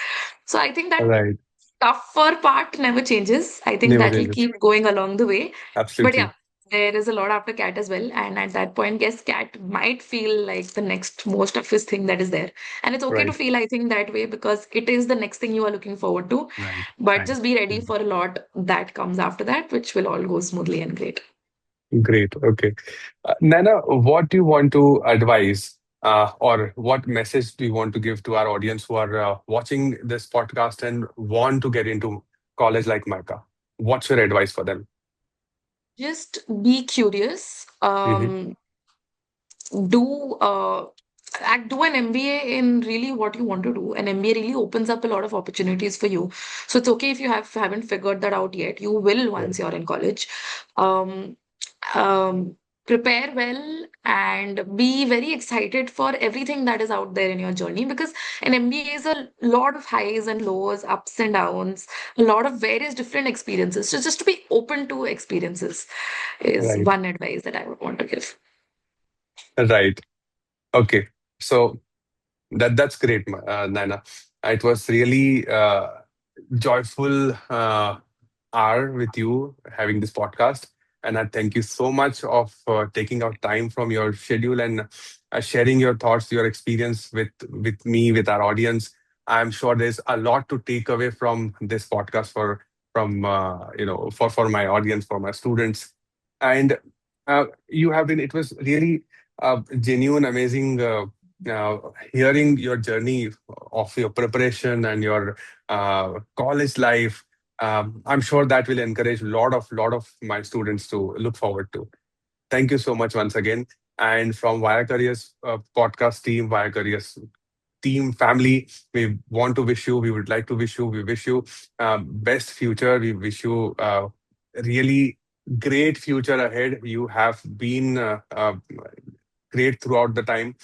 S2: So I think that
S1: Right.
S2: tougher part never changes. I think
S1: Never
S2: that will
S1: changes.
S2: keep going along the way. But yeah,
S1: Absolutely.
S2: there is a lot after cat as well. And at that point, guess cat might feel like the next most toughest thing that is there. And it's okay to
S1: Right.
S2: feel, I think, that way because it is the next thing you are looking forward to.
S1: Right.
S2: But
S1: Right.
S2: just be ready
S1: Mm.
S2: for a lot that comes after that, which will all go smoothly and great.
S1: Great. Okay. Nana, what do you want to advise, or what message do you want to give to our audience who are watching this podcast and want to get into college like MICA? What's your advice for them?
S2: Just be curious.
S1: Hmm.
S2: Do do an MBA in really what you want to do. An MBA really opens up a lot of opportunities for you. So it's okay if you haven't figured that out yet. You will
S1: Right.
S2: once you're in college. Um, um, Prepare well and be very excited for everything that is out there in your journey because an MBA is a lot of highs and lows, ups and downs, a lot of various different experiences. So just to be open to experiences is
S1: Right.
S2: one advice that I would want to give.
S1: Right. Okay. So that's great, Naina. It was really joyful hour with you having this podcast. And I thank you so much of taking out time from your schedule and sharing your thoughts, your experience with me, with our audience. I'm sure there's a lot to take away from this podcast for my audience, for my students. And you have been. It was really genuine, amazing. Hearing your journey of your preparation and your college life, I'm sure that will encourage a lot of my students to look forward to. Thank you so much once again. And from ViaCareers podcast team, ViaCareers team family, we would like to wish you, we wish you best future. We wish you really great future ahead. You have been great throughout the time.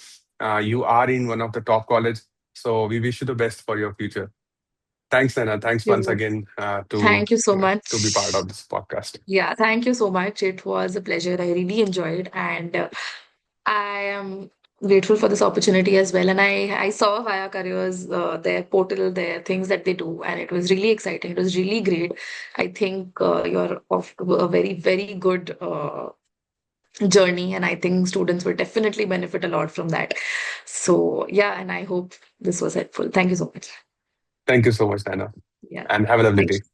S1: You are in one of the top college, so we wish you the best for your future. Thanks, Nana. Thanks once
S2: You.
S1: again
S2: Thank you so
S1: to be part
S2: much.
S1: of this podcast.
S2: Yeah, thank you so much. It was a pleasure. I really enjoyed, and I am grateful for this opportunity as well. And I saw Via Careers, their portal, their things that they do, and it was really exciting. It was really great. I think you're off to a very, very good journey, and I think students will definitely benefit a lot from that. So, yeah, and I hope this was helpful. Thank you so much.
S1: Thank you so much, Nana,
S2: Yeah,
S1: and have a lovely
S2: thank
S1: day.
S2: you.